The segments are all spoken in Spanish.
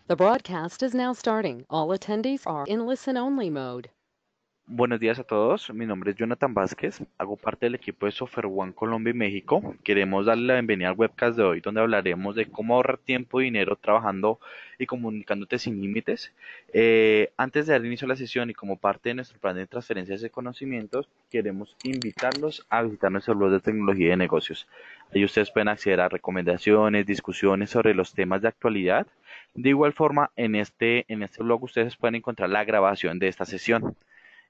The broadcast is now starting. All attendees are in listen-only mode. Buenos días a todos, mi nombre es Jonathan Vázquez, hago parte del equipo de Software One Colombia y México. Queremos darle la bienvenida al webcast de hoy donde hablaremos de cómo ahorrar tiempo y dinero trabajando y comunicándote sin límites. Antes de dar inicio a la sesión y como parte de nuestro plan de transferencias de conocimientos, queremos invitarlos a visitar nuestro blog de tecnología y de negocios. Ahí ustedes pueden acceder a recomendaciones, discusiones sobre los temas de actualidad. De igual forma, en este blog ustedes pueden encontrar la grabación de esta sesión.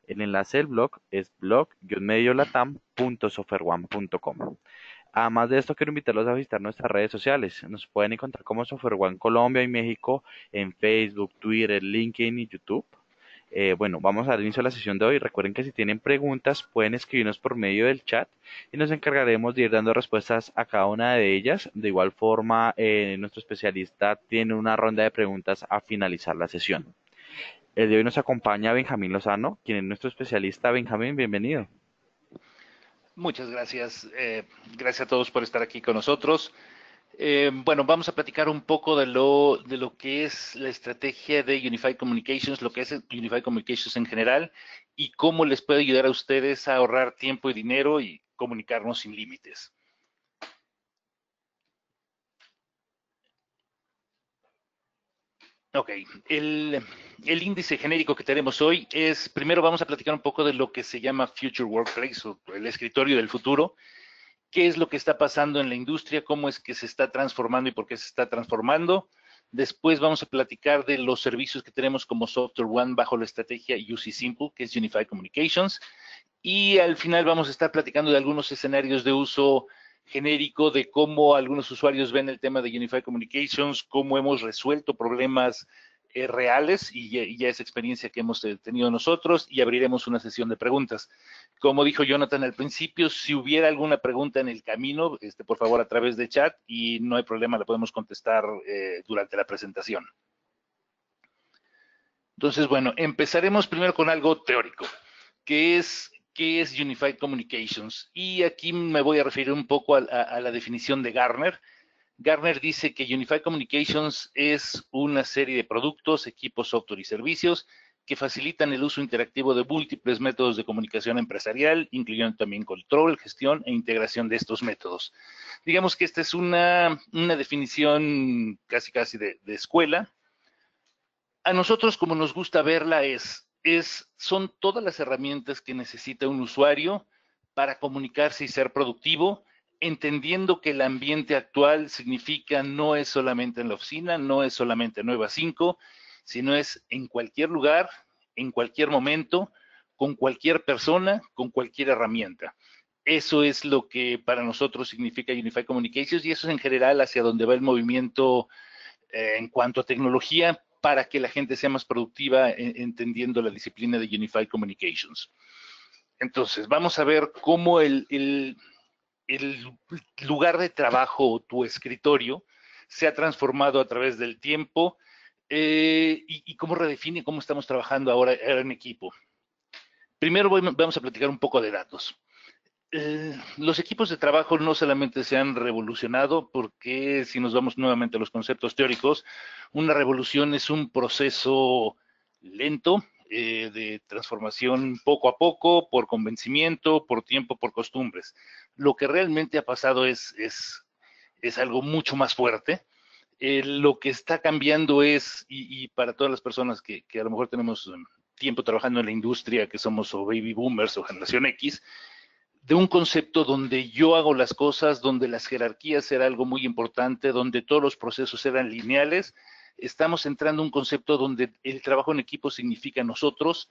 El enlace del blog es blog-mediolatam.softwareone.com. Además de esto, quiero invitarlos a visitar nuestras redes sociales. Nos pueden encontrar como Software One Colombia y México en Facebook, Twitter, LinkedIn y YouTube. Bueno, vamos a dar inicio a la sesión de hoy. Recuerden que si tienen preguntas pueden escribirnos por medio del chat y nos encargaremos de ir dando respuestas a cada una de ellas. De igual forma, nuestro especialista tiene una ronda de preguntas a finalizar la sesión. El de hoy nos acompaña Benjamín Lozano, quien es nuestro especialista. Benjamín, bienvenido. Muchas gracias. Gracias a todos por estar aquí con nosotros. Bueno, vamos a platicar un poco de lo que es la estrategia de Unified Communications, lo que es Unified Communications en general y cómo les puede ayudar a ustedes a ahorrar tiempo y dinero y comunicarnos sin límites. Ok, el índice genérico que tenemos hoy es, primero vamos a platicar un poco de lo que se llama Future Workplace o el escritorio del futuro. ¿Qué es lo que está pasando en la industria? ¿Cómo es que se está transformando y por qué se está transformando? Después vamos a platicar de los servicios que tenemos como Software One bajo la estrategia UC Simple, que es Unified Communications. Y al final vamos a estar platicando de algunos escenarios de uso genérico, de cómo algunos usuarios ven el tema de Unified Communications, cómo hemos resuelto problemas reales y ya es experiencia que hemos tenido nosotros y abriremos una sesión de preguntas. Como dijo Jonathan al principio, si hubiera alguna pregunta en el camino, por favor a través de chat y no hay problema, la podemos contestar durante la presentación. Entonces, bueno, empezaremos primero con algo teórico, que es qué es Unified Communications. Y aquí me voy a referir un poco a la definición de Gartner. Gartner dice que Unified Communications es una serie de productos, equipos, software y servicios que facilitan el uso interactivo de múltiples métodos de comunicación empresarial, incluyendo también control, gestión e integración de estos métodos. Digamos que esta es una definición casi de escuela. A nosotros, como nos gusta verla, son todas las herramientas que necesita un usuario para comunicarse y ser productivo, entendiendo que el ambiente actual significa no es solamente en la oficina, no es solamente Nueva 5, sino es en cualquier lugar, en cualquier momento, con cualquier persona, con cualquier herramienta. Eso es lo que para nosotros significa Unified Communications y eso es en general hacia donde va el movimiento en cuanto a tecnología para que la gente sea más productiva entendiendo la disciplina de Unified Communications. Entonces, vamos a ver cómo el lugar de trabajo o tu escritorio se ha transformado a través del tiempo y cómo redefine cómo estamos trabajando ahora en equipo. Primero vamos a platicar un poco de datos. Los equipos de trabajo no solamente se han revolucionado, porque si nos vamos nuevamente a los conceptos teóricos, una revolución es un proceso lento de transformación poco a poco, por convencimiento, por tiempo, por costumbres. Lo que realmente ha pasado es algo mucho más fuerte. Lo que está cambiando es, y para todas las personas que a lo mejor tenemos tiempo trabajando en la industria, que somos o baby boomers o generación X, de un concepto donde yo hago las cosas, donde las jerarquías era algo muy importante, donde todos los procesos eran lineales, estamos entrando a un concepto donde el trabajo en equipo significa nosotros,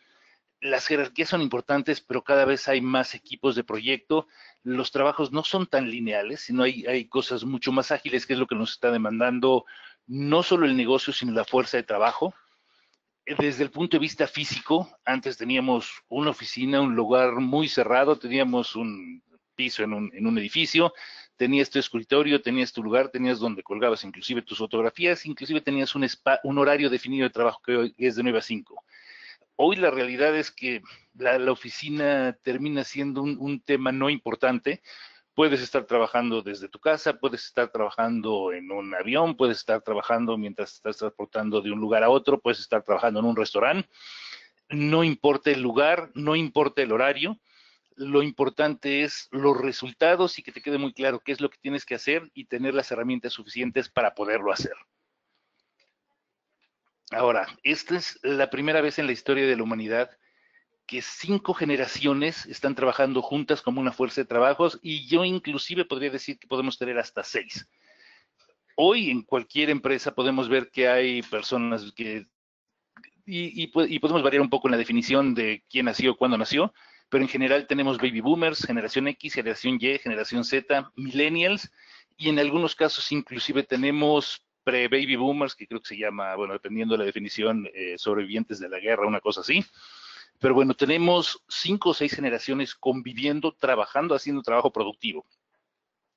las jerarquías son importantes, pero cada vez hay más equipos de proyecto, los trabajos no son tan lineales, sino hay cosas mucho más ágiles, que es lo que nos está demandando no solo el negocio, sino la fuerza de trabajo. Desde el punto de vista físico, antes teníamos una oficina, un lugar muy cerrado, teníamos un piso en un edificio, tenías tu escritorio, tenías tu lugar, tenías donde colgabas inclusive tus fotografías, inclusive tenías un horario definido de trabajo que hoy es de 9 a 5. Hoy la realidad es que la oficina termina siendo un tema no importante, Puedes estar trabajando desde tu casa, puedes estar trabajando en un avión, puedes estar trabajando mientras estás transportando de un lugar a otro, puedes estar trabajando en un restaurante. No importa el lugar, no importa el horario, lo importante es los resultados y que te quede muy claro qué es lo que tienes que hacer y tener las herramientas suficientes para poderlo hacer. Ahora, esta es la primera vez en la historia de la humanidad que 5 generaciones están trabajando juntas como una fuerza de trabajos, y yo inclusive podría decir que podemos tener hasta 6. Hoy en cualquier empresa podemos ver que hay personas que, y podemos variar un poco en la definición de quién nació, cuándo nació, pero en general tenemos baby boomers, generación X, generación Y, generación Z, millennials, y en algunos casos inclusive tenemos pre-baby boomers, que creo que se llama, bueno, dependiendo de la definición, sobrevivientes de la guerra, una cosa así. Pero bueno, tenemos 5 o 6 generaciones conviviendo, trabajando, haciendo trabajo productivo.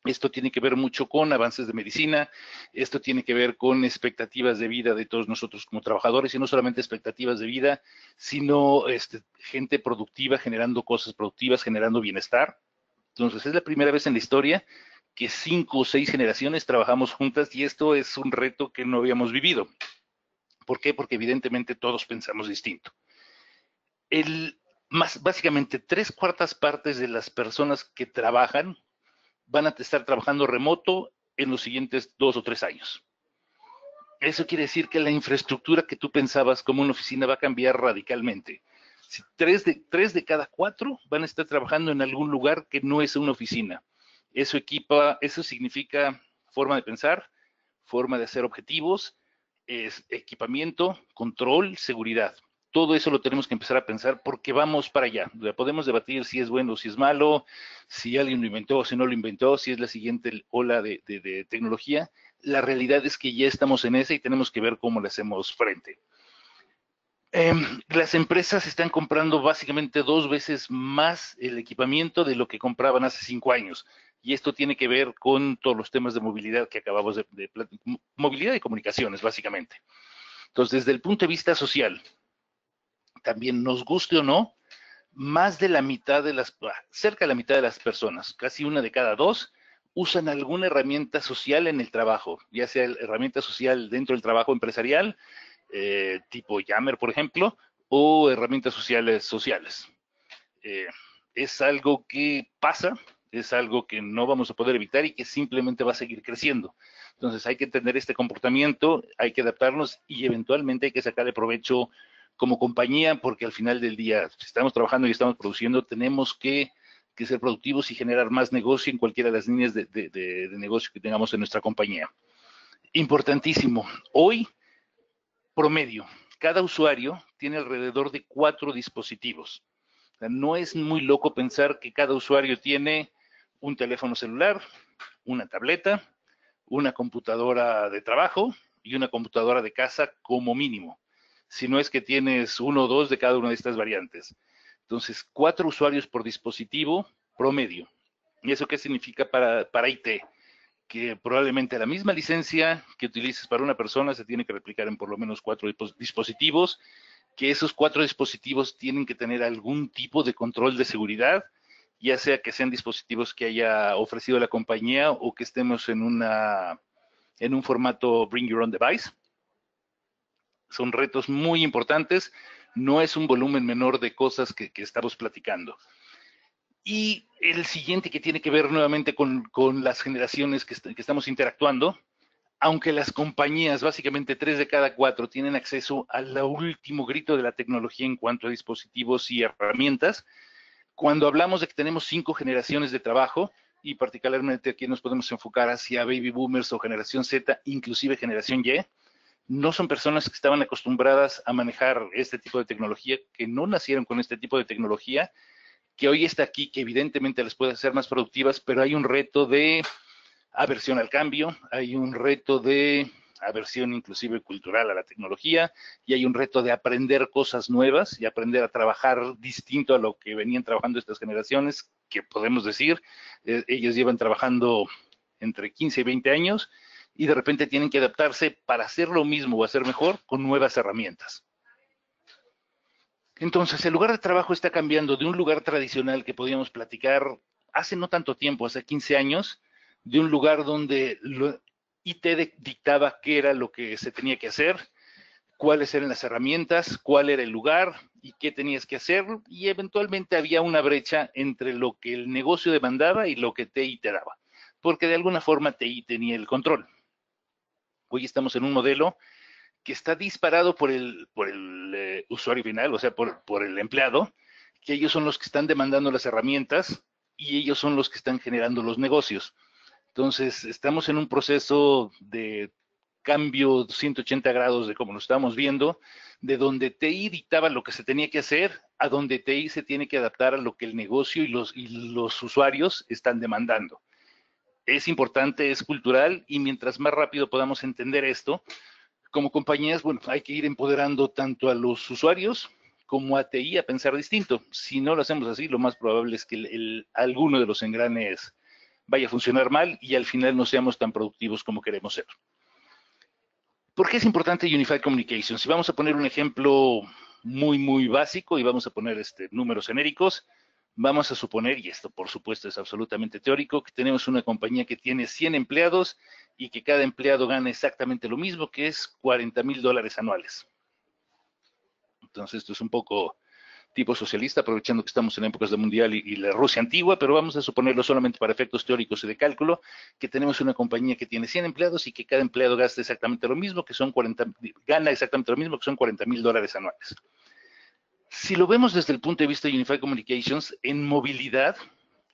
Esto tiene que ver mucho con avances de medicina, esto tiene que ver con expectativas de vida de todos nosotros como trabajadores, y no solamente expectativas de vida, sino gente productiva, generando cosas productivas, generando bienestar. Entonces, es la primera vez en la historia que 5 o 6 generaciones trabajamos juntas, y esto es un reto que no habíamos vivido. ¿Por qué? Porque evidentemente todos pensamos distinto. Básicamente 3/4 partes de las personas que trabajan van a estar trabajando remoto en los siguientes 2 o 3 años. Eso quiere decir que la infraestructura que tú pensabas como una oficina va a cambiar radicalmente. Si 3 de cada 4 van a estar trabajando en algún lugar que no es una oficina. Eso significa forma de pensar, forma de hacer objetivos, equipamiento, control, seguridad. Todo eso lo tenemos que empezar a pensar porque vamos para allá. Podemos debatir si es bueno o si es malo, si alguien lo inventó o si no lo inventó, si es la siguiente ola de tecnología. La realidad es que ya estamos en esa y tenemos que ver cómo le hacemos frente. Las empresas están comprando básicamente 2 veces más el equipamiento de lo que compraban hace 5 años. Y esto tiene que ver con todos los temas de movilidad que acabamos de movilidad y comunicaciones, básicamente. Entonces, desde el punto de vista social, también nos guste o no, más de la mitad cerca de la mitad de las personas, casi 1 de cada 2, usan alguna herramienta social en el trabajo, ya sea herramienta social dentro del trabajo empresarial, tipo Yammer, por ejemplo, o herramientas sociales. Es algo que pasa, es algo que no vamos a poder evitar y que simplemente va a seguir creciendo. Entonces hay que entender este comportamiento, hay que adaptarnos y eventualmente hay que sacarle provecho como compañía, porque al final del día, si estamos trabajando y estamos produciendo, tenemos que ser productivos y generar más negocio en cualquiera de las líneas de negocio que tengamos en nuestra compañía. Importantísimo, hoy, promedio, cada usuario tiene alrededor de 4 dispositivos. O sea, no es muy loco pensar que cada usuario tiene un teléfono celular, una tableta, una computadora de trabajo y una computadora de casa como mínimo, si no es que tienes 1 o 2 de cada una de estas variantes. Entonces, 4 usuarios por dispositivo promedio. ¿Y eso qué significa para IT? Que probablemente la misma licencia que utilices para una persona se tiene que replicar en por lo menos 4 dispositivos, que esos 4 dispositivos tienen que tener algún tipo de control de seguridad, ya sea que sean dispositivos que haya ofrecido la compañía o que estemos en un formato Bring Your Own Device. Son retos muy importantes, no es un volumen menor de cosas que estamos platicando. Y el siguiente, que tiene que ver nuevamente con las generaciones que estamos interactuando, aunque las compañías, básicamente 3 de cada 4, tienen acceso al último grito de la tecnología en cuanto a dispositivos y herramientas, cuando hablamos de que tenemos 5 generaciones de trabajo, y particularmente aquí nos podemos enfocar hacia baby boomers o generación Z, inclusive generación Y, no son personas que estaban acostumbradas a manejar este tipo de tecnología, que no nacieron con este tipo de tecnología, que hoy está aquí, que evidentemente les puede hacer más productivas, pero hay un reto de aversión al cambio, hay un reto de aversión inclusive cultural a la tecnología, y hay un reto de aprender cosas nuevas y aprender a trabajar distinto a lo que venían trabajando estas generaciones, que podemos decir, ellos llevan trabajando entre 15 y 20 años, y de repente tienen que adaptarse para hacer lo mismo o hacer mejor con nuevas herramientas. Entonces, el lugar de trabajo está cambiando de un lugar tradicional que podíamos platicar hace no tanto tiempo, hace 15 años, de un lugar donde IT dictaba qué era lo que se tenía que hacer, cuáles eran las herramientas, cuál era el lugar y qué tenías que hacer, y eventualmente había una brecha entre lo que el negocio demandaba y lo que TI te daba, porque de alguna forma TI tenía el control. Hoy estamos en un modelo que está disparado por el usuario final, o sea, por el empleado, que ellos son los que están demandando las herramientas y ellos son los que están generando los negocios. Entonces, estamos en un proceso de cambio 180 grados de cómo lo estamos viendo, de donde TI dictaba lo que se tenía que hacer, a donde TI se tiene que adaptar a lo que el negocio y los usuarios están demandando. Es importante, es cultural, y mientras más rápido podamos entender esto, como compañías, bueno, hay que ir empoderando tanto a los usuarios como a TI a pensar distinto. Si no lo hacemos así, lo más probable es que alguno de los engranes vaya a funcionar mal y al final no seamos tan productivos como queremos ser. ¿Por qué es importante Unified Communications? Si vamos a poner un ejemplo muy básico y vamos a poner números genéricos, vamos a suponer, y esto por supuesto es absolutamente teórico, que tenemos una compañía que tiene 100 empleados y que cada empleado gana exactamente lo mismo, que es $40,000 anuales. Entonces esto es un poco tipo socialista, aprovechando que estamos en épocas de mundial y la Rusia antigua, pero vamos a suponerlo solamente para efectos teóricos y de cálculo, que tenemos una compañía que tiene 100 empleados y que cada empleado gasta exactamente lo mismo, gana exactamente lo mismo, que son $40,000 anuales. Si lo vemos desde el punto de vista de Unified Communications, en movilidad,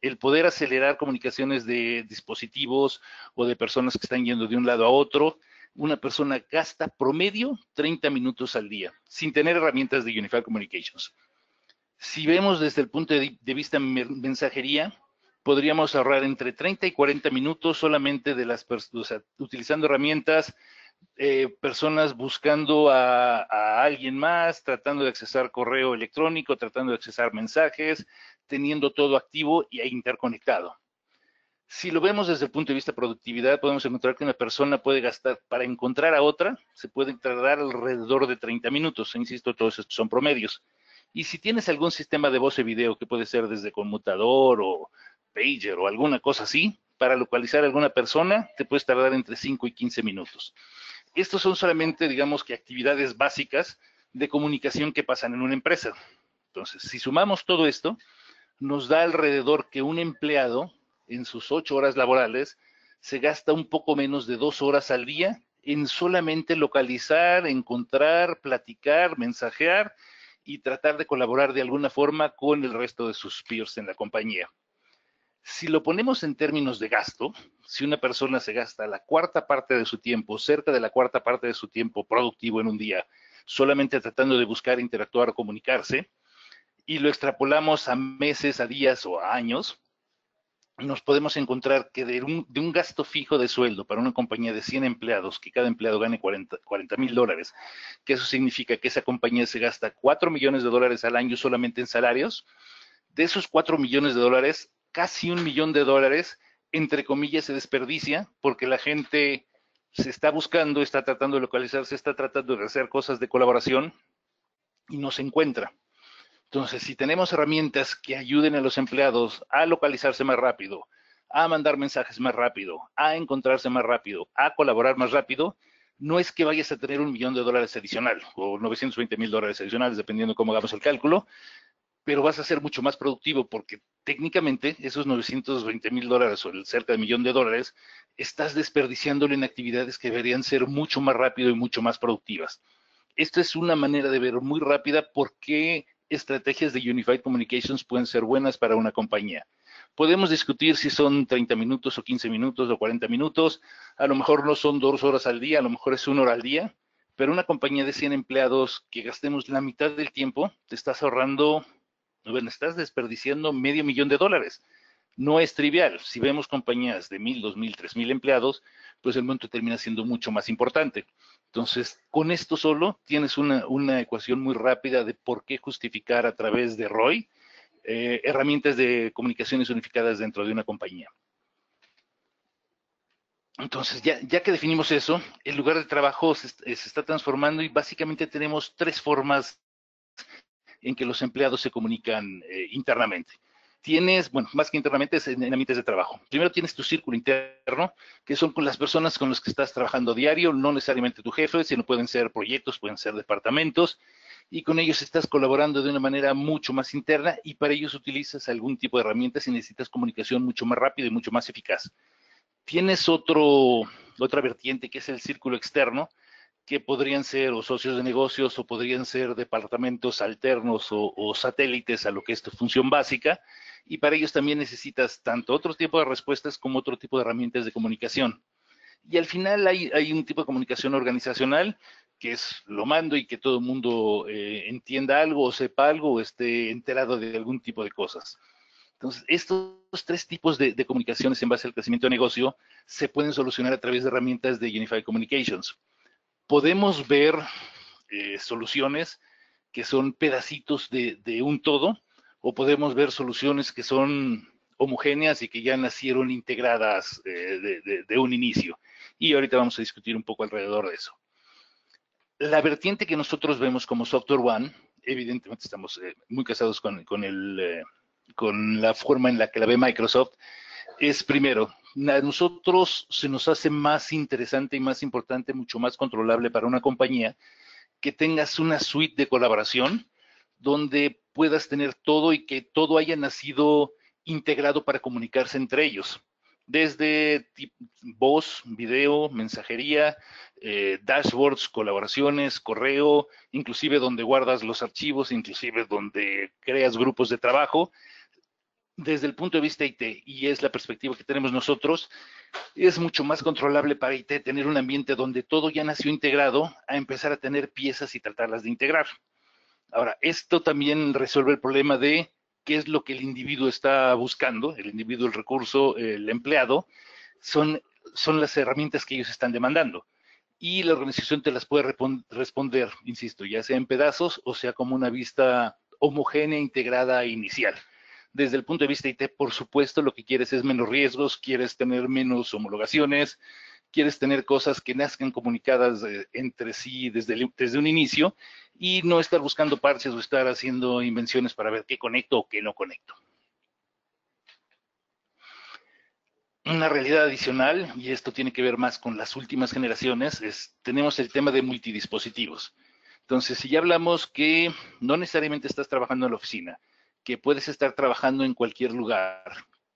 el poder acelerar comunicaciones de dispositivos o de personas que están yendo de un lado a otro, una persona gasta promedio 30 minutos al día, sin tener herramientas de Unified Communications. Si vemos desde el punto de vista mensajería, podríamos ahorrar entre 30 y 40 minutos solamente de las personas, o sea, utilizando herramientas, personas buscando a alguien más, tratando de accesar correo electrónico, tratando de accesar mensajes, teniendo todo activo e interconectado. Si lo vemos desde el punto de vista de productividad, podemos encontrar que una persona puede gastar, para encontrar a otra, se puede tardar alrededor de 30 minutos. Insisto, todos estos son promedios. Y si tienes algún sistema de voz y video, que puede ser desde conmutador o pager o alguna cosa así, para localizar a alguna persona, te puedes tardar entre 5 y 15 minutos. Estos son solamente, digamos que actividades básicas de comunicación que pasan en una empresa. Entonces, si sumamos todo esto, nos da alrededor que un empleado, en sus 8 horas laborales, se gasta un poco menos de 2 horas al día en solamente localizar, encontrar, platicar, mensajear y tratar de colaborar de alguna forma con el resto de sus peers en la compañía. Si lo ponemos en términos de gasto, si una persona se gasta la cuarta parte de su tiempo, cerca de la cuarta parte de su tiempo productivo en un día, solamente tratando de buscar, interactuar o comunicarse, y lo extrapolamos a meses, a días o a años, nos podemos encontrar que de un gasto fijo de sueldo para una compañía de 100 empleados, que cada empleado gane $40,000, que eso significa que esa compañía se gasta $4 millones al año solamente en salarios. De esos $4 millones, casi $1 millón, entre comillas, se desperdicia porque la gente se está buscando, está tratando de localizarse, está tratando de hacer cosas de colaboración y no se encuentra. Entonces, si tenemos herramientas que ayuden a los empleados a localizarse más rápido, a mandar mensajes más rápido, a encontrarse más rápido, a colaborar más rápido, no es que vayas a tener $1 millón adicional o $920,000 adicionales, dependiendo cómo hagamos el cálculo, pero vas a ser mucho más productivo porque técnicamente esos $920,000 o el cerca de $1 millón estás desperdiciándolo en actividades que deberían ser mucho más rápido y mucho más productivas. Esta es una manera de ver muy rápida por qué estrategias de Unified Communications pueden ser buenas para una compañía. Podemos discutir si son 30 minutos o 15 minutos o 40 minutos, a lo mejor no son 2 horas al día, a lo mejor es 1 hora al día, pero una compañía de 100 empleados que gastemos la mitad del tiempo, te estás ahorrando, bueno, estás desperdiciando $500,000. No es trivial. Si vemos compañías de 1,000, 2,000, 3,000 empleados, pues el monto termina siendo mucho más importante. Entonces, con esto solo tienes una ecuación muy rápida de por qué justificar a través de ROI herramientas de comunicaciones unificadas dentro de una compañía. Entonces, ya que definimos eso, el lugar de trabajo se está transformando y básicamente tenemos 3 formas en que los empleados se comunican internamente. tienes, bueno, más que internamente es en ambientes de trabajo. Primero tienes tu círculo interno, que son con las personas con las que estás trabajando diario, no necesariamente tu jefe, sino pueden ser proyectos, pueden ser departamentos, y con ellos estás colaborando de una manera mucho más interna y para ellos utilizas algún tipo de herramientas y necesitas comunicación mucho más rápida y mucho más eficaz. Tienes otra vertiente que es el círculo externo, que podrían ser o socios de negocios o podrían ser departamentos alternos o satélites a lo que es tu función básica, y para ellos también necesitas tanto otro tipo de respuestas como otro tipo de herramientas de comunicación. Y al final hay un tipo de comunicación organizacional que es lo mando y que todo el mundo entienda algo o sepa algo o esté enterado de algún tipo de cosas. Entonces, estos tres tipos de comunicaciones en base al crecimiento de negocio se pueden solucionar a través de herramientas de Unified Communications. Podemos ver soluciones que son pedacitos de un todo, o podemos ver soluciones que son homogéneas y que ya nacieron integradas de un inicio. Y ahorita vamos a discutir un poco alrededor de eso. La vertiente que nosotros vemos como Software One, evidentemente estamos muy casados con la forma en la que la ve Microsoft, es primero, a nosotros se nos hace más interesante y más importante, mucho más controlable para una compañía, que tengas una suite de colaboración donde puedas tener todo y que todo haya nacido integrado para comunicarse entre ellos. Desde voz, video, mensajería, dashboards, colaboraciones, correo, inclusive donde guardas los archivos, inclusive donde creas grupos de trabajo. Desde el punto de vista IT, y es la perspectiva que tenemos nosotros, es mucho más controlable para IT tener un ambiente donde todo ya nació integrado a empezar a tener piezas y tratarlas de integrar. Ahora, esto también resuelve el problema de qué es lo que el individuo está buscando, el individuo, el recurso, el empleado, son las herramientas que ellos están demandando. Y la organización te las puede responder, insisto, ya sea en pedazos o sea como una vista homogénea, integrada, inicial. Desde el punto de vista IT, por supuesto, lo que quieres es menos riesgos, quieres tener menos homologaciones, quieres tener cosas que nazcan comunicadas entre sí desde un inicio y no estar buscando parches o estar haciendo invenciones para ver qué conecto o qué no conecto. Una realidad adicional, y esto tiene que ver más con las últimas generaciones, tenemos el tema de multidispositivos. Entonces, si ya hablamos que no necesariamente estás trabajando en la oficina, que puedes estar trabajando en cualquier lugar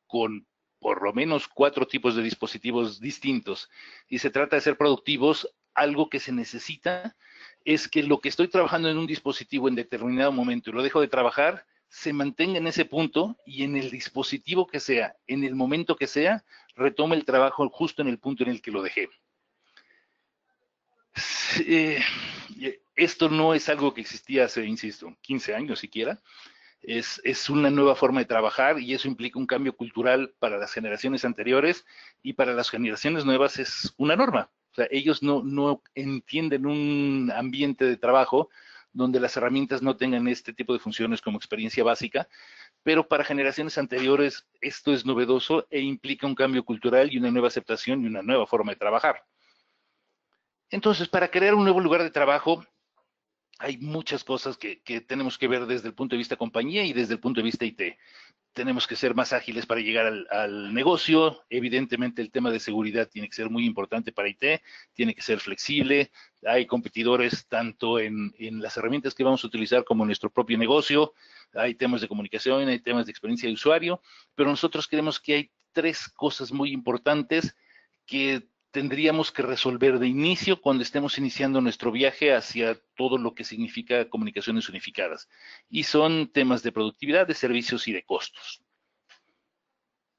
con por lo menos 4 tipos de dispositivos distintos y se trata de ser productivos, algo que se necesita es que lo que estoy trabajando en un dispositivo en determinado momento y lo dejo de trabajar, se mantenga en ese punto y en el dispositivo que sea, en el momento que sea, retome el trabajo justo en el punto en el que lo dejé. Esto no es algo que existía hace, insisto, 15 años siquiera. Es una nueva forma de trabajar y eso implica un cambio cultural para las generaciones anteriores y para las generaciones nuevas es una norma. O sea, ellos no entienden un ambiente de trabajo donde las herramientas no tengan este tipo de funciones como experiencia básica, pero para generaciones anteriores esto es novedoso e implica un cambio cultural y una nueva aceptación y una nueva forma de trabajar. Entonces, para crear un nuevo lugar de trabajo, hay muchas cosas que tenemos que ver desde el punto de vista compañía y desde el punto de vista IT. Tenemos que ser más ágiles para llegar al negocio. Evidentemente, el tema de seguridad tiene que ser muy importante para IT, tiene que ser flexible. Hay competidores tanto en las herramientas que vamos a utilizar como en nuestro propio negocio. Hay temas de comunicación, hay temas de experiencia de usuario, pero nosotros creemos que hay 3 cosas muy importantes que tendríamos que resolver de inicio cuando estemos iniciando nuestro viaje hacia todo lo que significa comunicaciones unificadas. Y son temas de productividad, de servicios y de costos.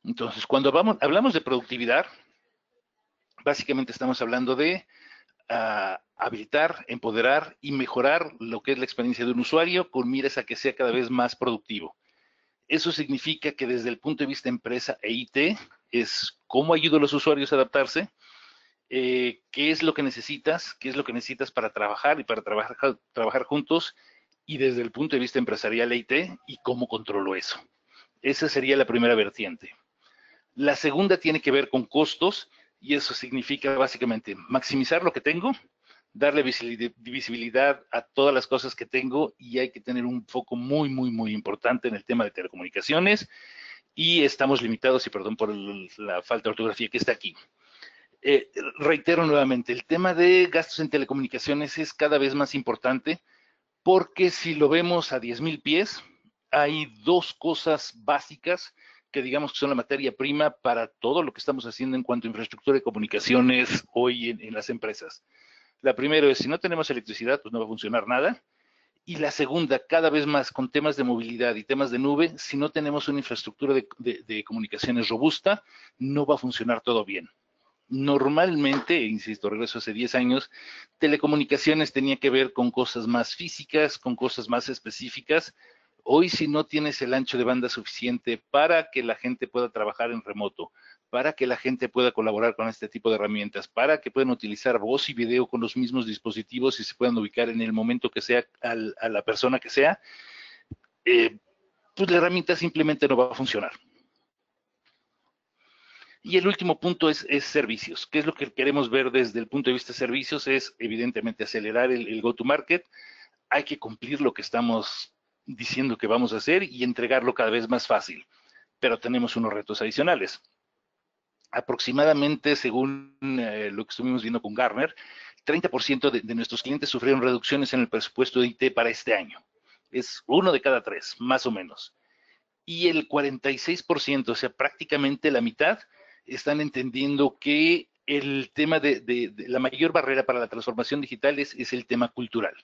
Entonces, cuando hablamos de productividad, básicamente estamos hablando de habilitar, empoderar y mejorar lo que es la experiencia de un usuario con miras a que sea cada vez más productivo. Eso significa que desde el punto de vista empresa e IT es cómo ayudo a los usuarios a adaptarse, qué es lo que necesitas, para trabajar y para trabajar juntos, y desde el punto de vista empresarial IT, y cómo controlo eso. Esa sería la primera vertiente. La segunda tiene que ver con costos, y eso significa básicamente maximizar lo que tengo, darle visibilidad a todas las cosas que tengo, y hay que tener un foco muy, muy, muy importante en el tema de telecomunicaciones, y estamos limitados, y perdón por la falta de ortografía que está aquí. Reitero nuevamente, el tema de gastos en telecomunicaciones es cada vez más importante, porque si lo vemos a 10,000 pies, hay dos cosas básicas que digamos que son la materia prima para todo lo que estamos haciendo en cuanto a infraestructura de comunicaciones hoy en las empresas. La primera es, si no tenemos electricidad, pues no va a funcionar nada. Y la segunda, cada vez más con temas de movilidad y temas de nube, si no tenemos una infraestructura de comunicaciones robusta, no va a funcionar todo bien. Normalmente, insisto, regreso hace 10 años, telecomunicaciones tenía que ver con cosas más físicas, con cosas más específicas. Hoy, si no tienes el ancho de banda suficiente para que la gente pueda trabajar en remoto, para que la gente pueda colaborar con este tipo de herramientas, para que puedan utilizar voz y video con los mismos dispositivos y se puedan ubicar en el momento que sea a la persona que sea, pues la herramienta simplemente no va a funcionar. Y el último punto es servicios. ¿Qué es lo que queremos ver desde el punto de vista de servicios? Es evidentemente acelerar el go-to-market. Hay que cumplir lo que estamos diciendo que vamos a hacer y entregarlo cada vez más fácil. Pero tenemos unos retos adicionales. Aproximadamente, según lo que estuvimos viendo con Gartner, 30% de nuestros clientes sufrieron reducciones en el presupuesto de IT para este año. Es 1 de cada 3, más o menos. Y el 46%, o sea, prácticamente la mitad, están entendiendo que el tema de la mayor barrera para la transformación digital es el tema cultural.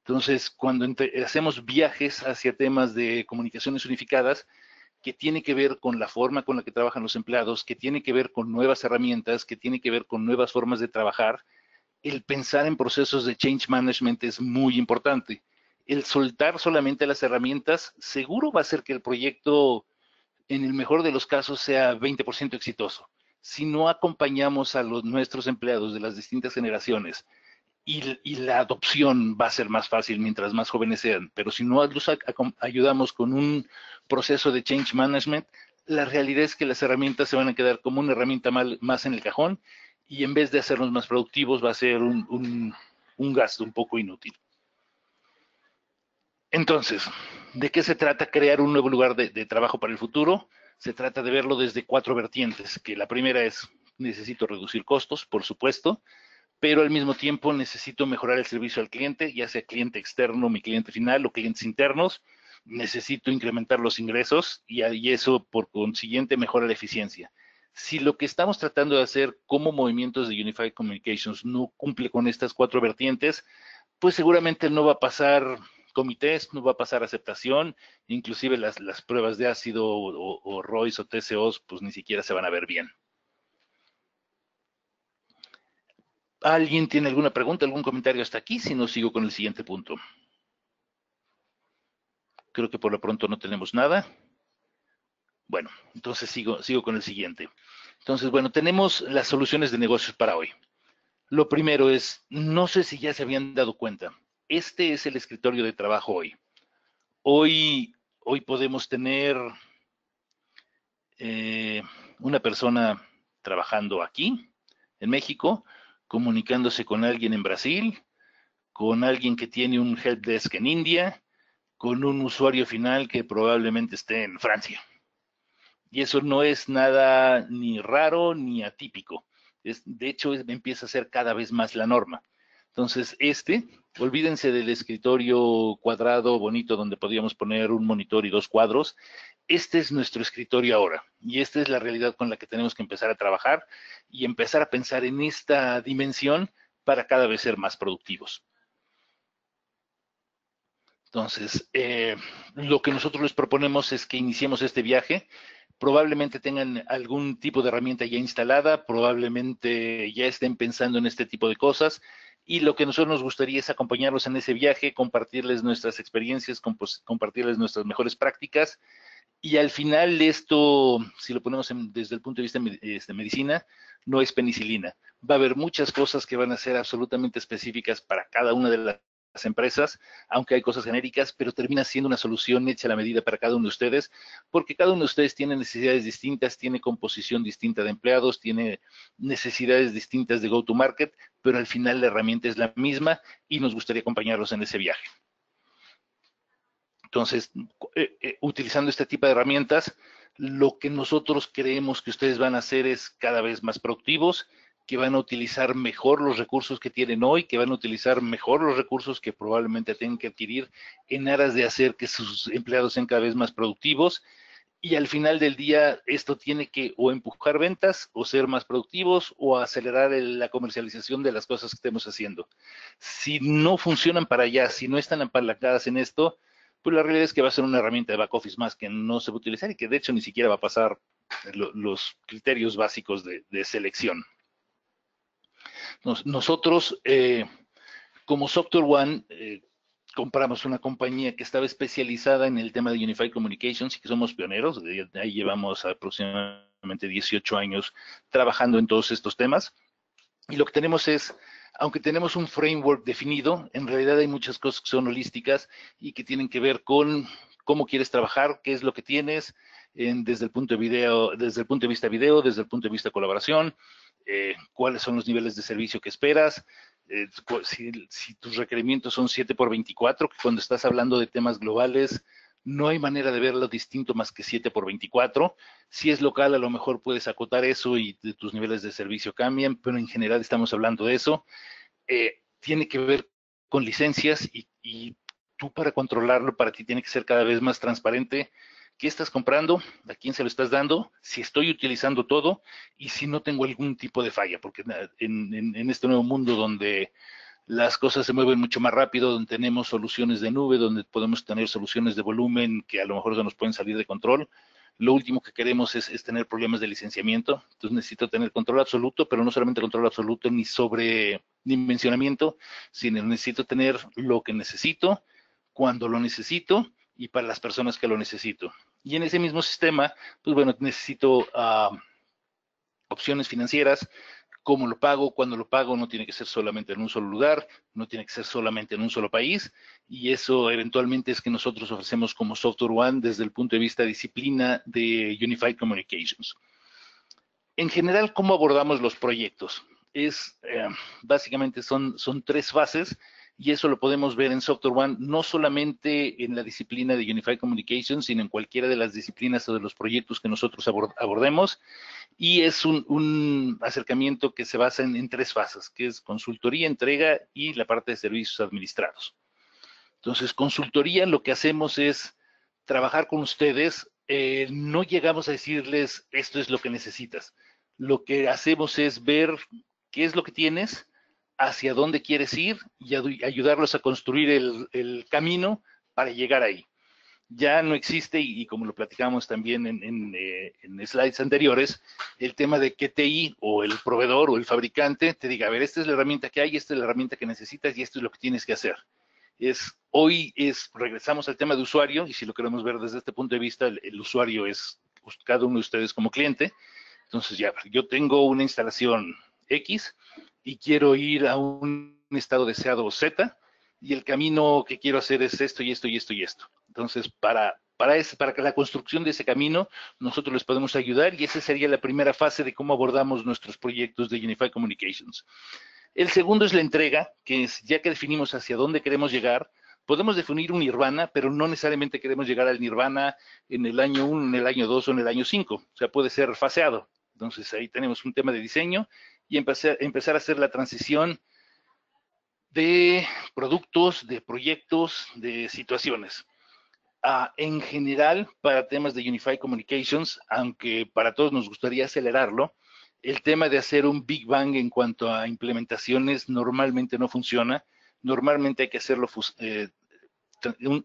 Entonces, cuando hacemos viajes hacia temas de comunicaciones unificadas, que tiene que ver con la forma con la que trabajan los empleados, que tiene que ver con nuevas herramientas, que tiene que ver con nuevas formas de trabajar, el pensar en procesos de change management es muy importante. El soltar solamente las herramientas seguro va a hacer que el proyecto, en el mejor de los casos, sea 20% exitoso. Si no acompañamos a nuestros empleados de las distintas generaciones y la adopción va a ser más fácil mientras más jóvenes sean, pero si no los ayudamos con un proceso de change management, la realidad es que las herramientas se van a quedar como una herramienta más en el cajón y en vez de hacernos más productivos va a ser un gasto un poco inútil. Entonces, ¿de qué se trata crear un nuevo lugar de trabajo para el futuro? Se trata de verlo desde 4 vertientes, que la primera es, necesito reducir costos, por supuesto, pero al mismo tiempo necesito mejorar el servicio al cliente, ya sea cliente externo, mi cliente final o clientes internos. Necesito incrementar los ingresos y eso, por consiguiente, mejora la eficiencia. Si lo que estamos tratando de hacer como movimientos de Unified Communications no cumple con estas 4 vertientes, pues seguramente no va a pasar comités, no va a pasar aceptación, inclusive las pruebas de ácido o ROIs o TCOs, pues ni siquiera se van a ver bien. ¿Alguien tiene alguna pregunta, algún comentario hasta aquí? Si no, sigo con el siguiente punto. Creo que por lo pronto no tenemos nada. Bueno, entonces sigo con el siguiente. Entonces, bueno, tenemos las soluciones de negocios para hoy. Lo primero es, no sé si ya se habían dado cuenta, este es el escritorio de trabajo hoy. Hoy podemos tener una persona trabajando aquí, en México, comunicándose con alguien en Brasil, con alguien que tiene un helpdesk en India, con un usuario final que probablemente esté en Francia. Y eso no es nada ni raro ni atípico. De hecho, empieza a ser cada vez más la norma. Entonces, olvídense del escritorio cuadrado bonito donde podíamos poner un monitor y 2 cuadros. Este es nuestro escritorio ahora y esta es la realidad con la que tenemos que empezar a trabajar y empezar a pensar en esta dimensión para cada vez ser más productivos. Entonces, lo que nosotros les proponemos es que iniciemos este viaje. Probablemente tengan algún tipo de herramienta ya instalada, probablemente ya estén pensando en este tipo de cosas y lo que a nosotros nos gustaría es acompañarlos en ese viaje, compartirles nuestras experiencias, compartirles nuestras mejores prácticas y al final esto, si lo ponemos desde el punto de vista de medicina, no es penicilina. Va a haber muchas cosas que van a ser absolutamente específicas para cada una de las empresas, aunque hay cosas genéricas, pero termina siendo una solución hecha a la medida para cada uno de ustedes, porque cada uno de ustedes tiene necesidades distintas, tiene composición distinta de empleados, tiene necesidades distintas de go-to-market, pero al final la herramienta es la misma y nos gustaría acompañarlos en ese viaje. Entonces, utilizando este tipo de herramientas, Lo que nosotros creemos que ustedes van a hacer es cada vez más productivos, que van a utilizar mejor los recursos que tienen hoy, que van a utilizar mejor los recursos que probablemente tengan que adquirir en aras de hacer que sus empleados sean cada vez más productivos. Y al final del día, esto tiene que o empujar ventas, o ser más productivos, o acelerar la comercialización de las cosas que estemos haciendo. Si no funcionan para allá, si no están apalancadas en esto, pues la realidad es que va a ser una herramienta de back office más que no se va a utilizar y que de hecho ni siquiera va a pasar los criterios básicos de selección. Nosotros, como Software One, compramos una compañía que estaba especializada en el tema de Unified Communications y que somos pioneros. Ahí llevamos aproximadamente 18 años trabajando en todos estos temas. Y lo que tenemos es, aunque tenemos un framework definido, en realidad hay muchas cosas que son holísticas y que tienen que ver con cómo quieres trabajar, qué es lo que tienes, desde el punto de video, desde el punto de vista video, desde el punto de vista colaboración, cuáles son los niveles de servicio que esperas, si tus requerimientos son 7x24, que cuando estás hablando de temas globales, no hay manera de verlo distinto más que 7x24. Si es local, a lo mejor puedes acotar eso y tus niveles de servicio cambian, pero en general estamos hablando de eso. Tiene que ver con licencias y tú para controlarlo, para ti tiene que ser cada vez más transparente. ¿Qué estás comprando? ¿A quién se lo estás dando? Si estoy utilizando todo y si no tengo algún tipo de falla, porque en este nuevo mundo donde las cosas se mueven mucho más rápido, donde tenemos soluciones de nube, donde podemos tener soluciones de volumen que a lo mejor se nos pueden salir de control. Lo último que queremos es tener problemas de licenciamiento. Entonces necesito tener control absoluto, pero no solamente control absoluto ni sobre dimensionamiento, sino necesito tener lo que necesito, cuando lo necesito y para las personas que lo necesito. Y en ese mismo sistema, pues bueno, necesito opciones financieras, cómo lo pago, cuándo lo pago, no tiene que ser solamente en un solo lugar, no tiene que ser solamente en un solo país, y eso eventualmente es que nosotros ofrecemos como Software One desde el punto de vista de disciplina de Unified Communications. En general, ¿cómo abordamos los proyectos? Básicamente son 3 fases, y eso lo podemos ver en Software One, no solamente en la disciplina de Unified Communications, sino en cualquiera de las disciplinas o de los proyectos que nosotros abordemos. Y es un acercamiento que se basa en 3 fases, que es consultoría, entrega y la parte de servicios administrados. Entonces, consultoría, lo que hacemos es trabajar con ustedes. No llegamos a decirles, esto es lo que necesitas. Lo que hacemos es ver qué es lo que tienes, hacia dónde quieres ir y ayudarlos a construir el camino para llegar ahí. Ya no existe, y como lo platicamos también en slides anteriores, el tema de que TI o el proveedor o el fabricante te diga, a ver, esta es la herramienta que hay, esta es la herramienta que necesitas y esto es lo que tienes que hacer. Hoy regresamos al tema de usuario, y si lo queremos ver desde este punto de vista, el usuario es cada uno de ustedes como cliente. Entonces ya, yo tengo una instalación X y quiero ir a un estado deseado Z, y el camino que quiero hacer es esto y esto y esto y esto. Entonces, para la construcción de ese camino, nosotros les podemos ayudar, y esa sería la primera fase de cómo abordamos nuestros proyectos de Unified Communications. El segundo es la entrega, que es ya que definimos hacia dónde queremos llegar. Podemos definir un nirvana, pero no necesariamente queremos llegar al nirvana en el año 1, en el año 2 o en el año 5. O sea, puede ser faseado. Entonces, ahí tenemos un tema de diseño y empezar a hacer la transición de productos, de proyectos, de situaciones. En general, para temas de Unified Communications, aunque para todos nos gustaría acelerarlo, el tema de hacer un Big Bang en cuanto a implementaciones normalmente no funciona. Normalmente hay que hacerlo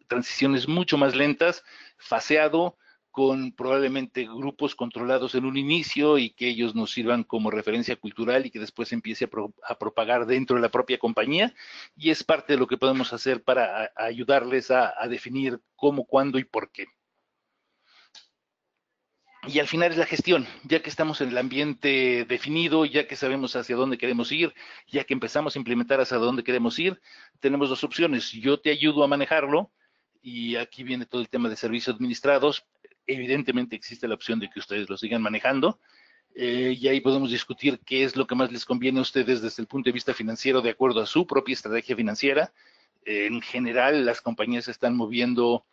transiciones mucho más lentas, faseado, con probablemente grupos controlados en un inicio y que ellos nos sirvan como referencia cultural y que después empiece a propagar dentro de la propia compañía, y es parte de lo que podemos hacer para ayudarles a definir cómo, cuándo y por qué. Y al final es la gestión, ya que estamos en el ambiente definido, ya que sabemos hacia dónde queremos ir, ya que empezamos a implementar hacia dónde queremos ir, tenemos 2 opciones. Yo te ayudo a manejarlo, y aquí viene todo el tema de servicios administrados. Evidentemente existe la opción de que ustedes lo sigan manejando, y ahí podemos discutir qué es lo que más les conviene a ustedes desde el punto de vista financiero, de acuerdo a su propia estrategia financiera. En general, las compañías se están moviendo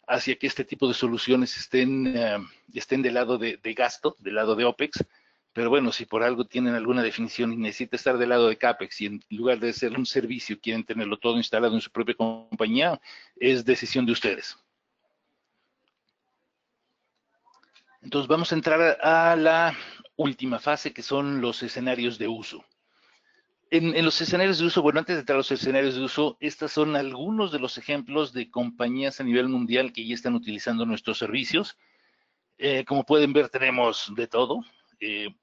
hacia que este tipo de soluciones estén del lado de gasto, del lado de OPEX. Pero bueno, si por algo tienen alguna definición y necesita estar del lado de CAPEX y en lugar de ser un servicio quieren tenerlo todo instalado en su propia compañía, es decisión de ustedes. Entonces vamos a entrar a la última fase, que son los escenarios de uso. En los escenarios de uso, bueno, antes de entrar a los escenarios de uso, estos son algunos de los ejemplos de compañías a nivel mundial que ya están utilizando nuestros servicios. Como pueden ver, tenemos de todo.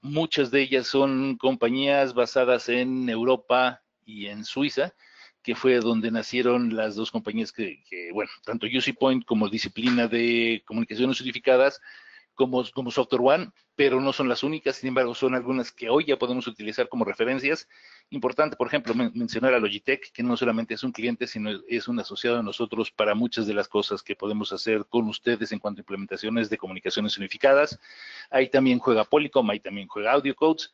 Muchas de ellas son compañías basadas en Europa y en Suiza, que fue donde nacieron las dos compañías bueno, tanto UC Point como Disciplina de Comunicaciones Unificadas, como Software One, pero no son las únicas, sin embargo, son algunas que hoy ya podemos utilizar como referencias. Importante, por ejemplo, mencionar a Logitech, que no solamente es un cliente, sino es un asociado de nosotros para muchas de las cosas que podemos hacer con ustedes en cuanto a implementaciones de comunicaciones unificadas. Ahí también juega Polycom, ahí también juega AudioCodes,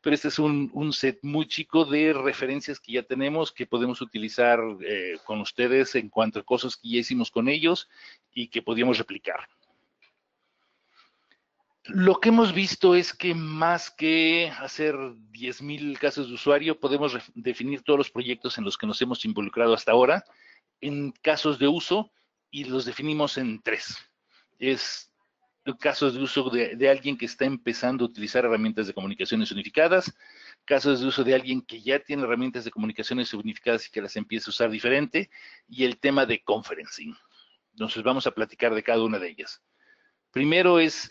pero este es un set muy chico de referencias que ya tenemos, que podemos utilizar con ustedes en cuanto a cosas que ya hicimos con ellos y que podíamos replicar. Lo que hemos visto es que más que hacer 10,000 casos de usuario, podemos definir todos los proyectos en los que nos hemos involucrado hasta ahora en casos de uso y los definimos en 3. Es casos de uso de alguien que está empezando a utilizar herramientas de comunicaciones unificadas, casos de uso de alguien que ya tiene herramientas de comunicaciones unificadas y que las empieza a usar diferente, y el tema de conferencing. Entonces vamos a platicar de cada una de ellas. Primero es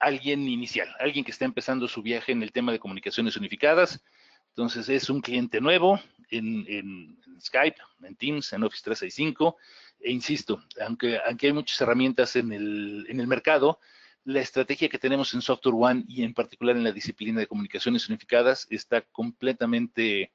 alguien inicial, alguien que está empezando su viaje en el tema de comunicaciones unificadas. Entonces es un cliente nuevo en Skype, en Teams, en Office 365. E insisto, aunque hay muchas herramientas en el mercado, la estrategia que tenemos en Software One y en particular en la disciplina de comunicaciones unificadas está completamente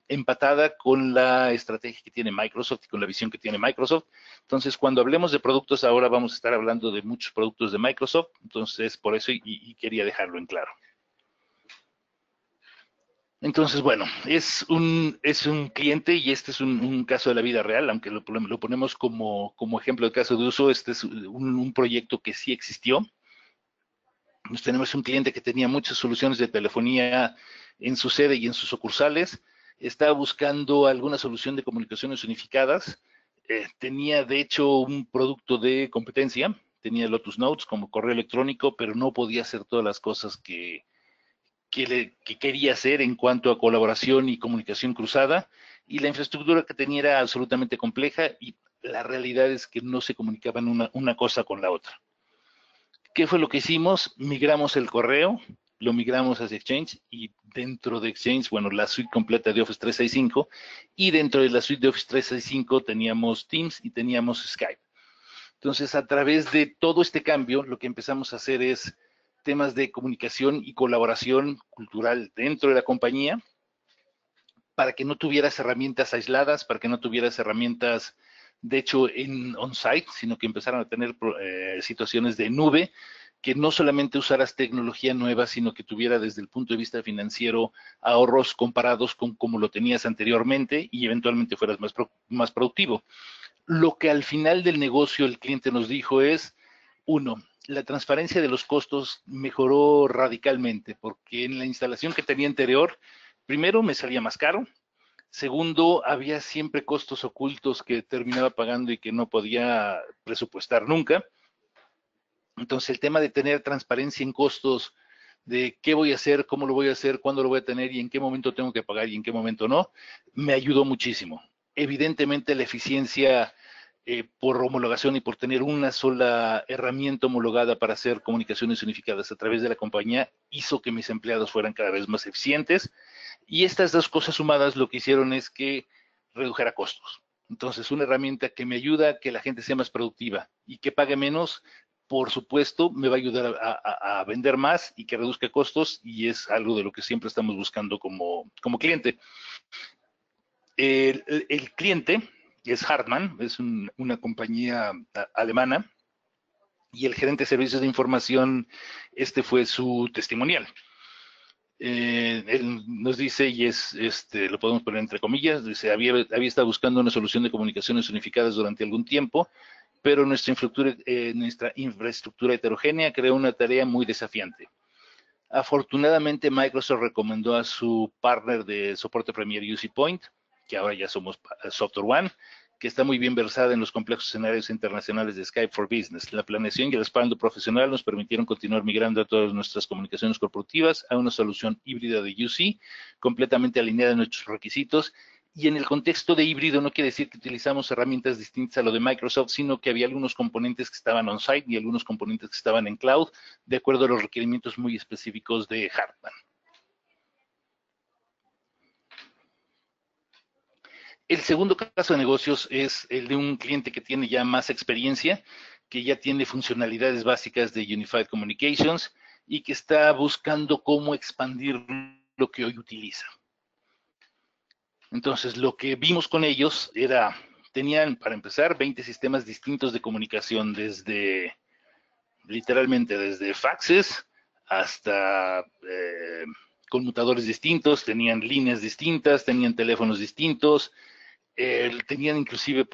empatada con la estrategia que tiene Microsoft y con la visión que tiene Microsoft. Entonces, cuando hablemos de productos, ahora vamos a estar hablando de muchos productos de Microsoft. Entonces, por eso y quería dejarlo en claro. Entonces, bueno, es un cliente y este es un caso de la vida real, aunque lo ponemos como ejemplo de caso de uso. Este es un proyecto que sí existió. Nos tenemos un cliente que tenía muchas soluciones de telefonía en su sede y en sus sucursales. Estaba buscando alguna solución de comunicaciones unificadas. Tenía, de hecho, un producto de competencia. Tenía Lotus Notes como correo electrónico, pero no podía hacer todas las cosas que quería hacer en cuanto a colaboración y comunicación cruzada. Y la infraestructura que tenía era absolutamente compleja y la realidad es que no se comunicaban una cosa con la otra. ¿Qué fue lo que hicimos? Migramos el correo, lo migramos hacia Exchange y dentro de Exchange, bueno, la suite completa de Office 365 y dentro de la suite de Office 365 teníamos Teams y teníamos Skype. Entonces, a través de todo este cambio, lo que empezamos a hacer es temas de comunicación y colaboración cultural dentro de la compañía para que no tuvieras herramientas aisladas, para que no tuvieras herramientas de hecho en on-site, sino que empezaron a tener situaciones de nube, que no solamente usaras tecnología nueva, sino que tuviera desde el punto de vista financiero ahorros comparados con como lo tenías anteriormente y eventualmente fueras más productivo. Lo que al final del negocio el cliente nos dijo es, uno, la transparencia de los costos mejoró radicalmente, porque en la instalación que tenía anterior, primero me salía más caro. Segundo, había siempre costos ocultos que terminaba pagando y que no podía presupuestar nunca. Entonces, el tema de tener transparencia en costos, de qué voy a hacer, cómo lo voy a hacer, cuándo lo voy a tener y en qué momento tengo que pagar y en qué momento no, me ayudó muchísimo. Evidentemente, la eficiencia por homologación y por tener una sola herramienta homologada para hacer comunicaciones unificadas a través de la compañía hizo que mis empleados fueran cada vez más eficientes. Y estas dos cosas sumadas lo que hicieron es que redujera costos. Entonces, una herramienta que me ayuda a que la gente sea más productiva y que pague menos, por supuesto, me va a ayudar a vender más y que reduzca costos y es algo de lo que siempre estamos buscando como cliente. El cliente es Hartmann, es una compañía alemana y el gerente de servicios de información, este fue su testimonial. Él nos dice, y lo podemos poner entre comillas, dice, había estado buscando una solución de comunicaciones unificadas durante algún tiempo, pero nuestra infraestructura heterogénea creó una tarea muy desafiante. Afortunadamente, Microsoft recomendó a su partner de soporte Premier UC Point, que ahora ya somos SoftwareOne, que está muy bien versada en los complejos escenarios internacionales de Skype for Business. La planeación y el respaldo profesional nos permitieron continuar migrando a todas nuestras comunicaciones corporativas a una solución híbrida de UC, completamente alineada a nuestros requisitos. Y en el contexto de híbrido no quiere decir que utilizamos herramientas distintas a lo de Microsoft, sino que había algunos componentes que estaban on-site y algunos componentes que estaban en cloud, de acuerdo a los requerimientos muy específicos de Hartman. El segundo caso de negocios es el de un cliente que tiene ya más experiencia, que ya tiene funcionalidades básicas de Unified Communications y que está buscando cómo expandir lo que hoy utiliza. Entonces, lo que vimos con ellos era, tenían, para empezar, 20 sistemas distintos de comunicación, literalmente desde faxes hasta conmutadores distintos, tenían líneas distintas, tenían teléfonos distintos, tenían inclusive,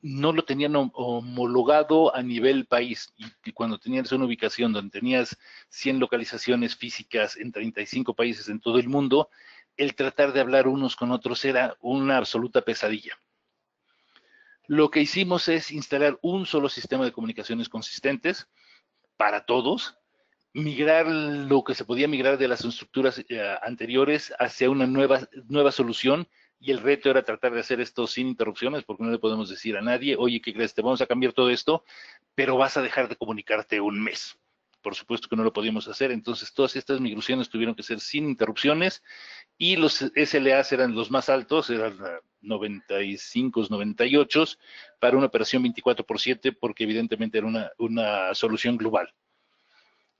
no lo tenían homologado a nivel país, y cuando tenías una ubicación donde tenías 100 localizaciones físicas en 35 países en todo el mundo, el tratar de hablar unos con otros era una absoluta pesadilla. Lo que hicimos es instalar un solo sistema de comunicaciones consistentes para todos, migrar lo que se podía migrar de las estructuras anteriores hacia una nueva solución, y el reto era tratar de hacer esto sin interrupciones, porque no le podemos decir a nadie, oye, ¿qué crees? Te vamos a cambiar todo esto, pero vas a dejar de comunicarte un mes. Por supuesto que no lo podíamos hacer, entonces todas estas migraciones tuvieron que ser sin interrupciones, y los SLAs eran los más altos, eran 95, 98, para una operación 24/7, porque evidentemente era una solución global.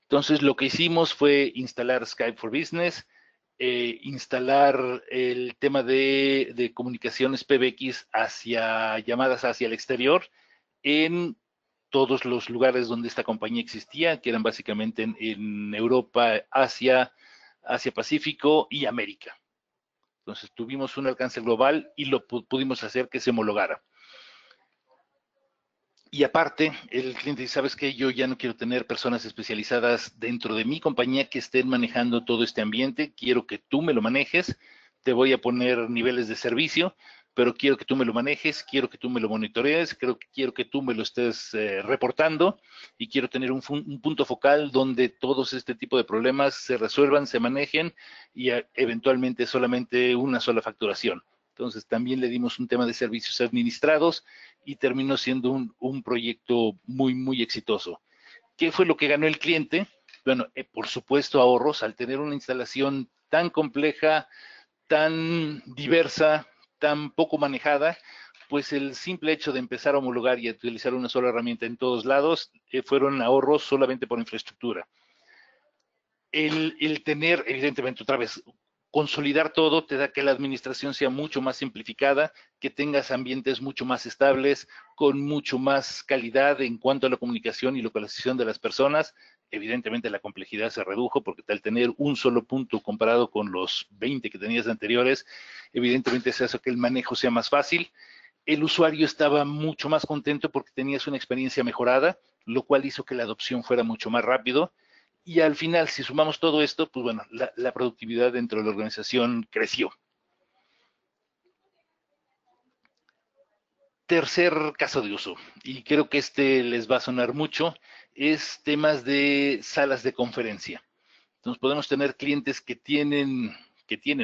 Entonces, lo que hicimos fue instalar Skype for Business, instalar el tema de comunicaciones PBX hacia llamadas hacia el exterior en todos los lugares donde esta compañía existía, que eran básicamente en Europa, Asia Pacífico y América. Entonces, tuvimos un alcance global y lo pudimos hacer que se homologara. Y aparte, el cliente dice, ¿sabes qué? Yo ya no quiero tener personas especializadas dentro de mi compañía que estén manejando todo este ambiente. Quiero que tú me lo manejes. Te voy a poner niveles de servicio, pero quiero que tú me lo manejes, quiero que tú me lo monitorees, quiero que tú me lo estés reportando, y quiero tener un punto focal donde todos este tipo de problemas se resuelvan, se manejen y eventualmente solamente una sola facturación. Entonces, también le dimos un tema de servicios administrados y terminó siendo un proyecto muy, muy exitoso. ¿Qué fue lo que ganó el cliente? Bueno, por supuesto, ahorros. Al tener una instalación tan compleja, tan diversa, tan poco manejada, pues el simple hecho de empezar a homologar y a utilizar una sola herramienta en todos lados, fueron ahorros solamente por infraestructura. El tener, evidentemente, otra vez, consolidar todo te da que la administración sea mucho más simplificada, que tengas ambientes mucho más estables, con mucho más calidad en cuanto a la comunicación y localización de las personas. Evidentemente la complejidad se redujo, porque al tener un solo punto comparado con los 20 que tenías anteriores, evidentemente se hace que el manejo sea más fácil. El usuario estaba mucho más contento porque tenías una experiencia mejorada, lo cual hizo que la adopción fuera mucho más rápido. Y al final, si sumamos todo esto, pues bueno, la productividad dentro de la organización creció. Tercer caso de uso, y creo que este les va a sonar mucho, es temas de salas de conferencia. Entonces, podemos tener clientes que tienen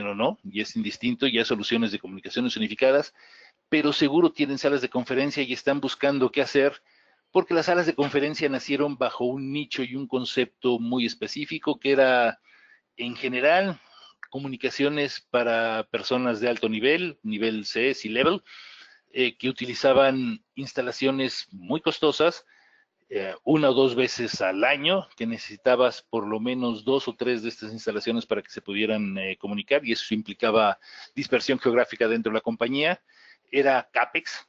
o no, y es indistinto, ya soluciones de comunicaciones unificadas, pero seguro tienen salas de conferencia y están buscando qué hacer, porque las salas de conferencia nacieron bajo un nicho y un concepto muy específico, que era, en general, comunicaciones para personas de alto nivel, nivel C, C-Level, que utilizaban instalaciones muy costosas, una o dos veces al año, que necesitabas por lo menos 2 o 3 de estas instalaciones para que se pudieran comunicar, y eso implicaba dispersión geográfica dentro de la compañía. Era CAPEX,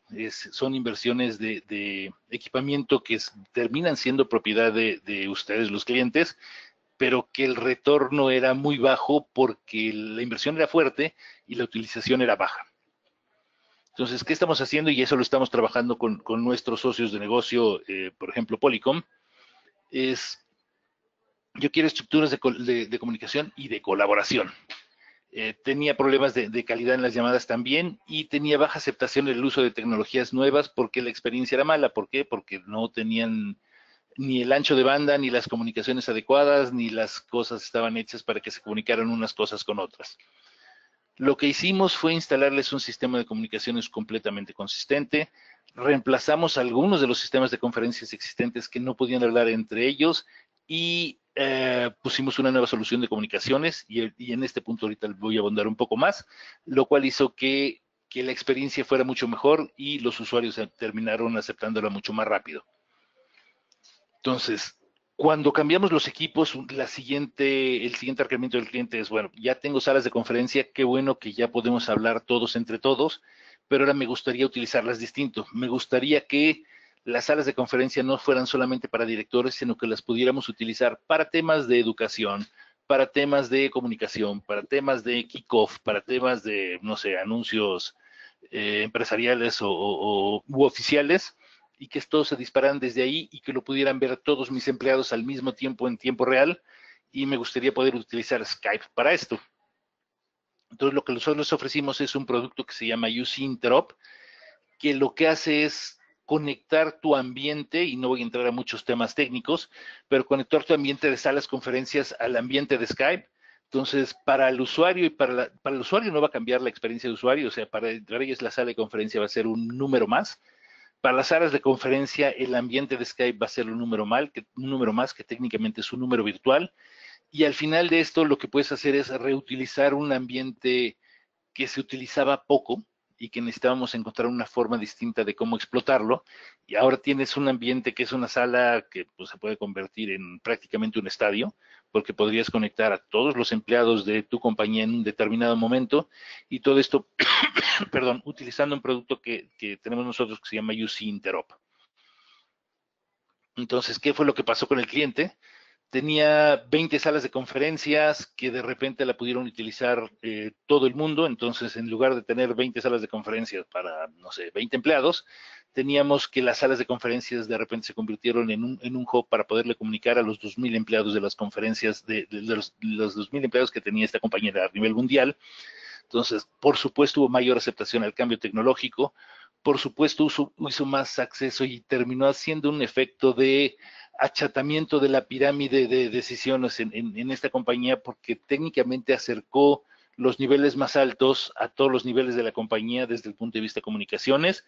son inversiones de equipamiento que terminan siendo propiedad de ustedes, los clientes, pero que el retorno era muy bajo porque la inversión era fuerte y la utilización era baja. Entonces, ¿qué estamos haciendo? Y eso lo estamos trabajando con nuestros socios de negocio, por ejemplo, Polycom, es, yo quiero estructuras de comunicación y de colaboración. Tenía problemas de calidad en las llamadas también y tenía baja aceptación en el uso de tecnologías nuevas porque la experiencia era mala. ¿Por qué? Porque no tenían ni el ancho de banda, ni las comunicaciones adecuadas, ni las cosas estaban hechas para que se comunicaran unas cosas con otras. Lo que hicimos fue instalarles un sistema de comunicaciones completamente consistente. Reemplazamos algunos de los sistemas de conferencias existentes que no podían hablar entre ellos y pusimos una nueva solución de comunicaciones y en este punto ahorita voy a abundar un poco más, lo cual hizo que la experiencia fuera mucho mejor y los usuarios terminaron aceptándola mucho más rápido. Entonces, cuando cambiamos los equipos, el siguiente requerimiento del cliente es, bueno, ya tengo salas de conferencia, qué bueno que ya podemos hablar todos entre todos, pero ahora me gustaría utilizarlas distinto. Me gustaría que las salas de conferencia no fueran solamente para directores, sino que las pudiéramos utilizar para temas de educación, para temas de comunicación, para temas de kickoff, para temas de, no sé, anuncios empresariales u oficiales, y que todos se dispararan desde ahí y que lo pudieran ver todos mis empleados al mismo tiempo en tiempo real, y me gustaría poder utilizar Skype para esto. Entonces lo que nosotros les ofrecimos es un producto que se llama UC Interop, que lo que hace es conectar tu ambiente, y no voy a entrar a muchos temas técnicos, pero conectar tu ambiente de salas conferencias al ambiente de Skype. Entonces, para el usuario y para el usuario no va a cambiar la experiencia de usuario, o sea, para ellos la sala de conferencia va a ser un número más. Para las salas de conferencia, el ambiente de Skype va a ser un número más, que técnicamente es un número virtual. Y al final de esto, lo que puedes hacer es reutilizar un ambiente que se utilizaba poco y que necesitábamos encontrar una forma distinta de cómo explotarlo. Y ahora tienes un ambiente que es una sala que pues, se puede convertir en prácticamente un estadio, porque podrías conectar a todos los empleados de tu compañía en un determinado momento, y todo esto, perdón, utilizando un producto que tenemos nosotros que se llama UC Interop. Entonces, ¿qué fue lo que pasó con el cliente? Tenía 20 salas de conferencias que de repente la pudieron utilizar todo el mundo. Entonces, en lugar de tener 20 salas de conferencias para, no sé, 20 empleados, teníamos que las salas de conferencias de repente se convirtieron en un hub para poderle comunicar a los 2.000 empleados de las conferencias, de los 2.000 empleados que tenía esta compañía a nivel mundial. Entonces, por supuesto, hubo mayor aceptación al cambio tecnológico, por supuesto, hizo más acceso y terminó haciendo un efecto de achatamiento de la pirámide de decisiones en esta compañía, porque técnicamente acercó los niveles más altos a todos los niveles de la compañía desde el punto de vista de comunicaciones,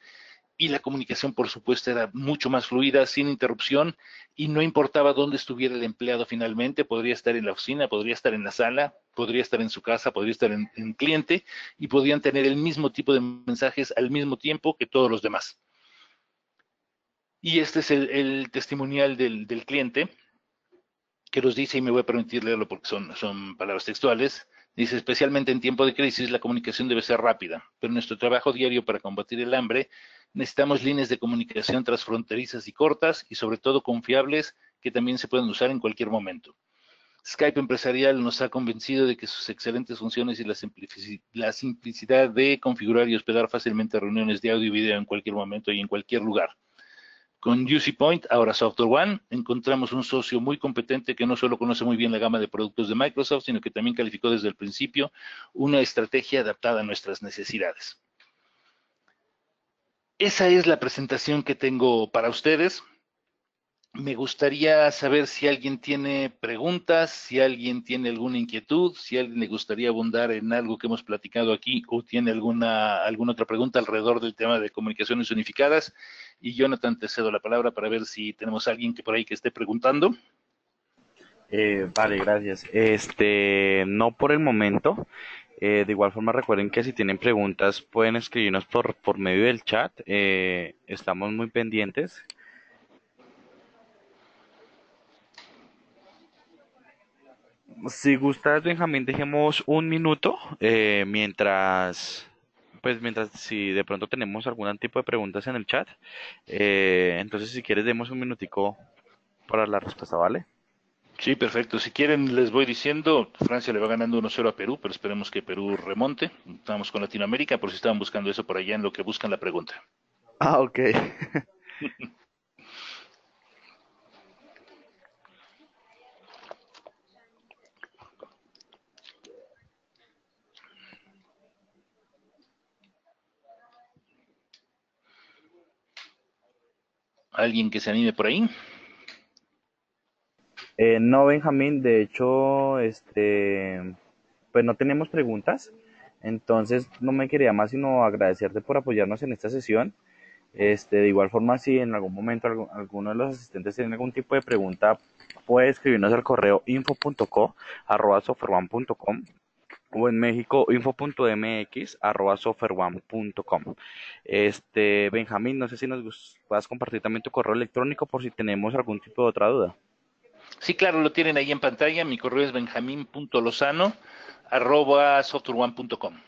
y la comunicación, por supuesto, era mucho más fluida, sin interrupción, y no importaba dónde estuviera el empleado finalmente, podría estar en la oficina, podría estar en la sala, podría estar en su casa, podría estar en cliente, y podían tener el mismo tipo de mensajes al mismo tiempo que todos los demás. Y este es el testimonial del cliente, que nos dice, y me voy a permitir leerlo porque son palabras textuales. Dice, especialmente en tiempo de crisis, la comunicación debe ser rápida, pero en nuestro trabajo diario para combatir el hambre, necesitamos líneas de comunicación transfronterizas y cortas, y sobre todo confiables, que también se pueden usar en cualquier momento. Skype Empresarial nos ha convencido de que sus excelentes funciones y la simplicidad de configurar y hospedar fácilmente reuniones de audio y video en cualquier momento y en cualquier lugar. Con UC Point, ahora Software One, encontramos un socio muy competente que no solo conoce muy bien la gama de productos de Microsoft, sino que también calificó desde el principio una estrategia adaptada a nuestras necesidades. Esa es la presentación que tengo para ustedes. Me gustaría saber si alguien tiene preguntas, si alguien tiene alguna inquietud, si a alguien le gustaría abundar en algo que hemos platicado aquí o tiene alguna otra pregunta alrededor del tema de comunicaciones unificadas. Y Jonathan, te cedo la palabra para ver si tenemos a alguien que por ahí que esté preguntando. Vale, gracias. No por el momento. De igual forma, recuerden que si tienen preguntas pueden escribirnos por medio del chat. Estamos muy pendientes. Si gustas, Benjamín, dejemos un minuto mientras si de pronto tenemos algún tipo de preguntas en el chat. Entonces, si quieres, demos un minutico para la respuesta, ¿vale? Sí, perfecto. Si quieren, les voy diciendo, Francia le va ganando 1-0 a Perú, pero esperemos que Perú remonte. Estamos con Latinoamérica, por si estaban buscando eso por allá en lo que buscan la pregunta. Ah, ok. ¿Alguien que se anime por ahí? No, Benjamín, de hecho, pues no tenemos preguntas, entonces no me quería más sino agradecerte por apoyarnos en esta sesión. De igual forma, si en algún momento alguno de los asistentes tiene algún tipo de pregunta, puede escribirnos al correo info.co@softwareone.com o en México info.mx@softwareone.com. Benjamín, no sé si puedas compartir también tu correo electrónico por si tenemos algún tipo de otra duda. Sí, claro, lo tienen ahí en pantalla. Mi correo es benjamin.lozano@softwareone.com.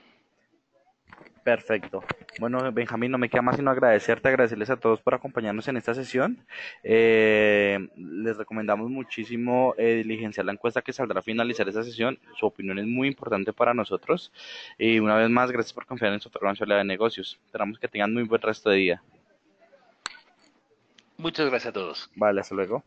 Perfecto. Bueno, Benjamín, no me queda más sino agradecerles a todos por acompañarnos en esta sesión. Les recomendamos muchísimo diligenciar la encuesta que saldrá a finalizar esta sesión. Su opinión es muy importante para nosotros. Y una vez más, gracias por confiar en Software One de Negocios. Esperamos que tengan muy buen resto de día. Muchas gracias a todos. Vale, hasta luego.